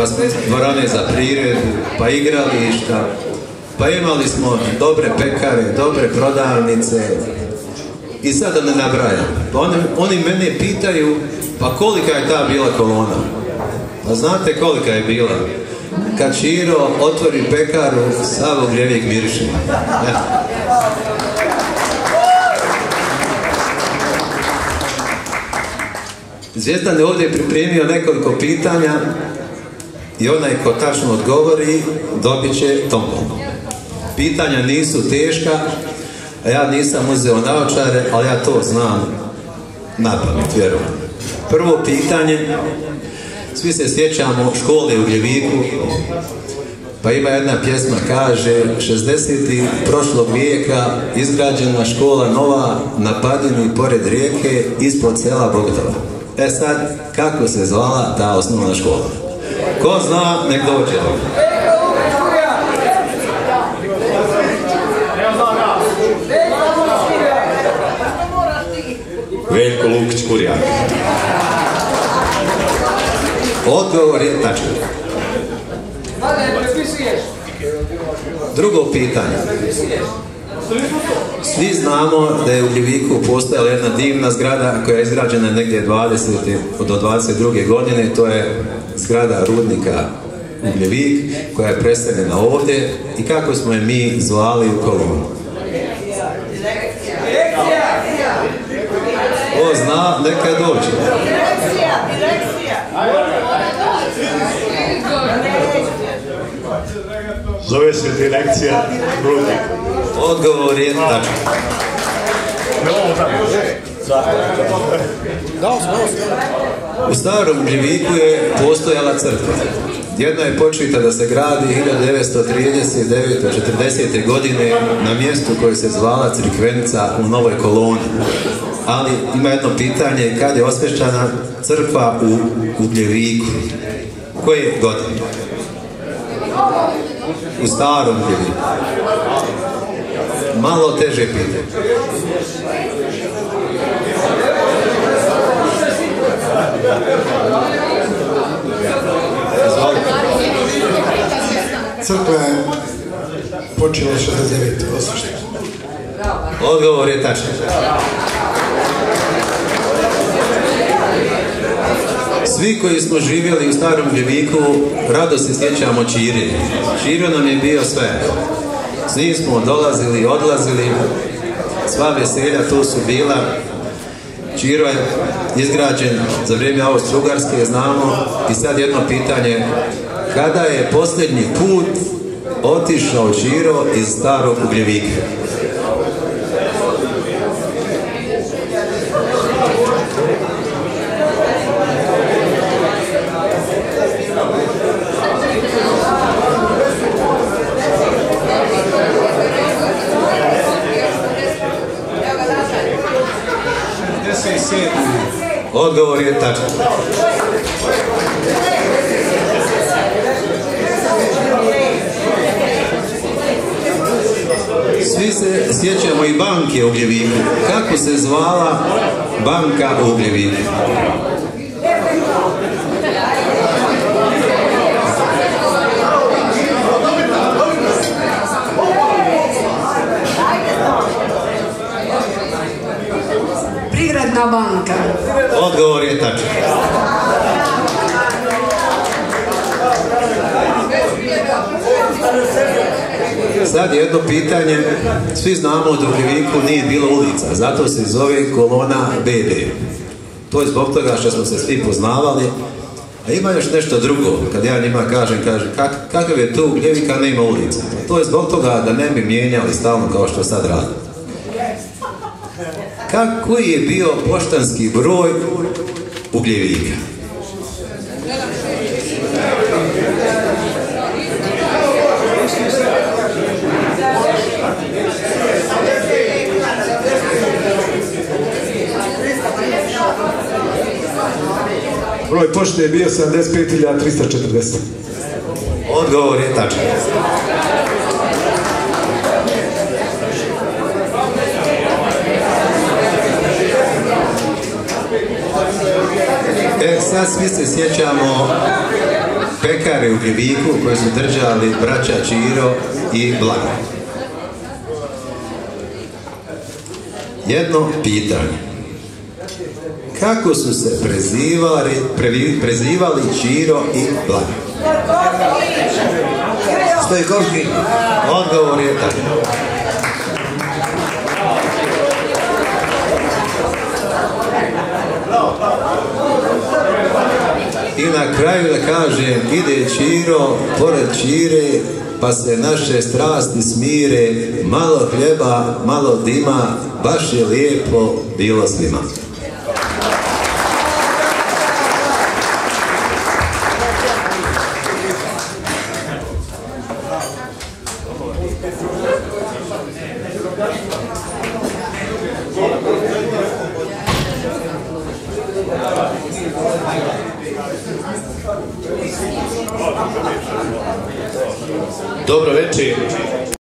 pa smo dvorane za priredbu, pa igrališta, pa imali smo dobre pekare, dobre prodavnice i sad da ne nabrajam. Pa oni mene pitaju, pa kolika je ta bila kolona? Pa znate kolika je bila? Kad Čiro otvori pekaru, sav ugljevik miriše. Zvijezdan je ovdje pripremio nekoliko pitanja i onaj ko tačno odgovori dobit će tombolu. Pitanja nisu teška, a ja nisam uzeo naočare, ali ja to znam napamet, vjerujem. Prvo pitanje, svi se sjećamo škole u Gljeviku, pa ima jedna pjesma, kaže 60. prošlog vijeka izgrađena škola nova na padini pored rijeke ispod sela Bogdova. E sad, kako se zvala ta osnovna škola? Ko zna, nek dođe. Veljko Lukić Kurjak. Odgovor je tačan. Drugo pitanje. Svi znamo da je u Gljeviku postojala jedna divna zgrada koja je izgrađena negdje do 22. godine. To je zgrada rudnika u Gljevik koja je preseljena ovdje. I kako smo je mi zvali u kolonu? Ko zna, neka dođe. Zove se direkcija rudnik. Odgovor je tačan. U starom Gljeviku je postojala crkva. Jedna je početa da se gradi 1939-40. godine na mjestu koje se zvala Crikvenica u Novoj Koloni. Ali ima jedno pitanje, kad je osvešćana crkva u Gljeviku? Koje godine? U starom Gljeviku. Malo teže pitanje. Crkva je počela 69. osvešćena. Odgovor je tačan. Svi koji smo živjeli u starom Gljeviku rado se sjećamo Čire. Čiro nam je bio sve. S njim smo dolazili, odlazili, sva veselja tu su bila. Čiro je izgrađen za vrijeme Austro-Ugarske, znamo. I sad jedno pitanje, kada je posljednji put otišao Čiro iz starog Gljevika? Odgovor je tačan. Svi se sjećamo i banke u Gljeviku. Kako se zvala banka u Gljeviku? Privredna banka. Odgovor je tačan. Sad jedno pitanje, svi znamo da u Gljeviku nije bilo ulica, zato se zove kolona BB. To je zbog toga što smo se svi poznavali, a ima još nešto drugo, kad ja njima kažem kakav je tu Gljevik, a nema ulica. To je zbog toga da ne bi mijenjali stalno kao što sad radi. Koji je bio poštanski broj u Gljevika? Broj pošte je bio 75.340. Odgovor je tačan. Sad svi se sjećamo pekare u Gliviku koji su držali braća Čiro i Blaga. Jedno pitanje. Kako su se prezivali Čiro i Blaga? Stojkovski. Odgovor je tako. I na kraju da kažem, ide Čiro pored Čire, pa se naše strasti smire, malo hljeba, malo dima, baš je lijepo bilo svima. Dobro večer.